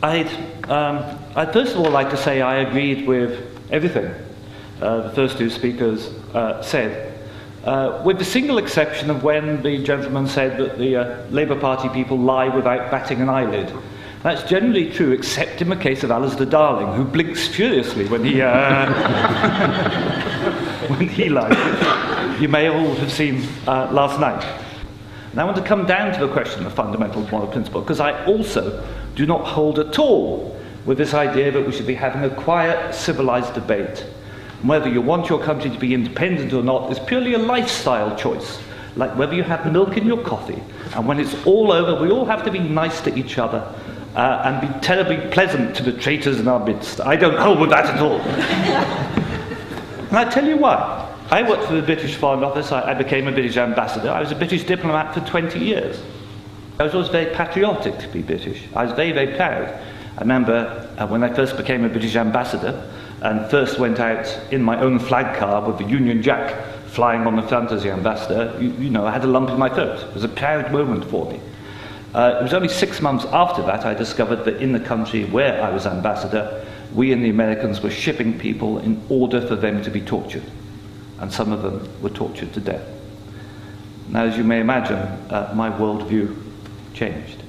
I'd first of all like to say I agreed with everything the first two speakers said, with the single exception of when the gentleman said that the Labour Party people lie without batting an eyelid. That's generally true, except in the case of Alistair Darling, who blinks furiously when he when he lies, which you may all have seen last night. And I want to come down to the question of fundamental moral principle, because I also do not hold at all with this idea that we should be having a quiet, civilized debate. And whether you want your country to be independent or not is purely a lifestyle choice, like whether you have milk in your coffee. And when it's all over, we all have to be nice to each other and be terribly pleasant to the traitors in our midst. I don't hold with that at all. And I tell you why. I worked for the British Foreign Office. I became a British ambassador. I was a British diplomat for 20 years. I was always very patriotic to be British. I was very, very proud. I remember when I first became a British ambassador and first went out in my own flag car with the Union Jack flying on the front as the ambassador, you know, I had a lump in my throat. It was a proud moment for me. It was only 6 months after that I discovered that in the country where I was ambassador, we and the Americans were shipping people in order for them to be tortured. And some of them were tortured to death. Now, as you may imagine, my worldview changed.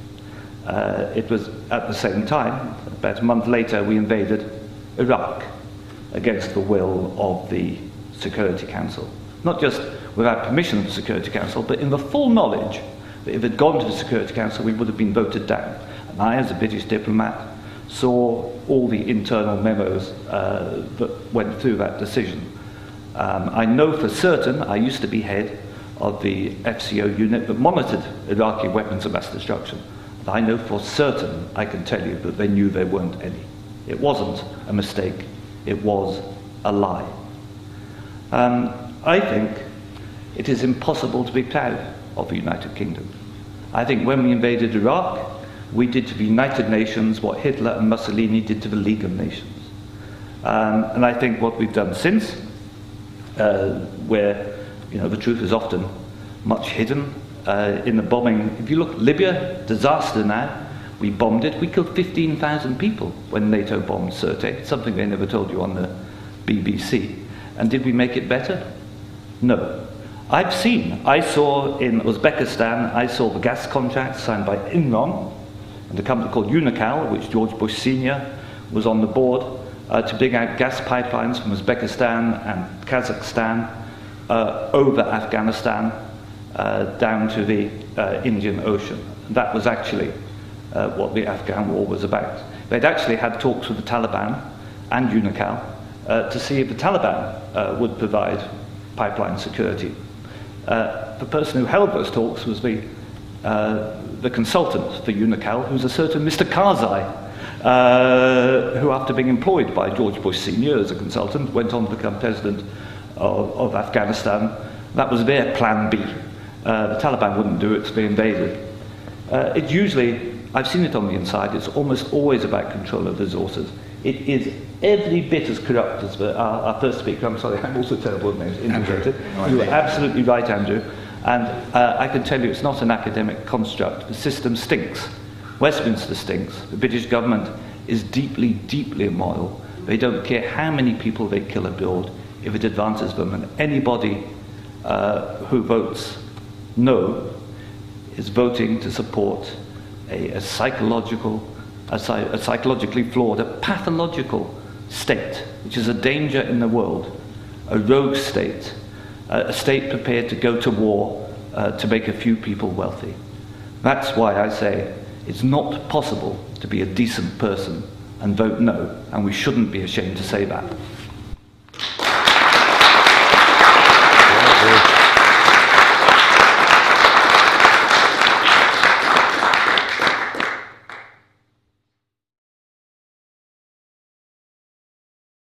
It was at the same time, about a month later, we invaded Iraq against the will of the Security Council. Not just without permission of the Security Council, but in the full knowledge that if it had gone to the Security Council, we would have been voted down. And I, as a British diplomat, saw all the internal memos that went through that decision. I know for certain, I used to be head of the FCO unit that monitored Iraqi weapons of mass destruction. I know for certain, I can tell you, that they knew there weren't any. It wasn't a mistake, it was a lie. I think it is impossible to be proud of the United Kingdom. I think when we invaded Iraq, we did to the United Nations what Hitler and Mussolini did to the League of Nations. And I think what we've done since, where the truth is often much hidden in the bombing. If you look, Libya, disaster now, we bombed it. We killed 15,000 people when NATO bombed Sirte, something they never told you on the BBC. And did we make it better? No. I saw in Uzbekistan, I saw the gas contract signed by Enron and a company called Unocal, which George Bush Sr. was on the board, to dig out gas pipelines from Uzbekistan and Kazakhstan over Afghanistan down to the Indian Ocean. That was actually what the Afghan war was about. They'd actually had talks with the Taliban and Unocal to see if the Taliban would provide pipeline security. The person who held those talks was the consultant for Unocal, who's a certain Mr. Karzai, who, after being employed by George Bush Sr. as a consultant, went on to become president of Afghanistan. That was their plan B. The Taliban wouldn't do it, so they invaded. It usually, I've seen it on the inside, it's almost always about control of resources. It is every bit as corrupt as our first speaker. I'm sorry, I'm also terrible at names, indicated. You were absolutely right, Andrew. And I can tell you it's not an academic construct. The system stinks. Westminster stinks. The British government is deeply, deeply immoral. They don't care how many people they kill abroad if it advances them. And anybody who votes no is voting to support a psychologically flawed, a pathological state, which is a danger in the world, a rogue state, a state prepared to go to war to make a few people wealthy. That's why I say it's not possible to be a decent person and vote no, and we shouldn't be ashamed to say that.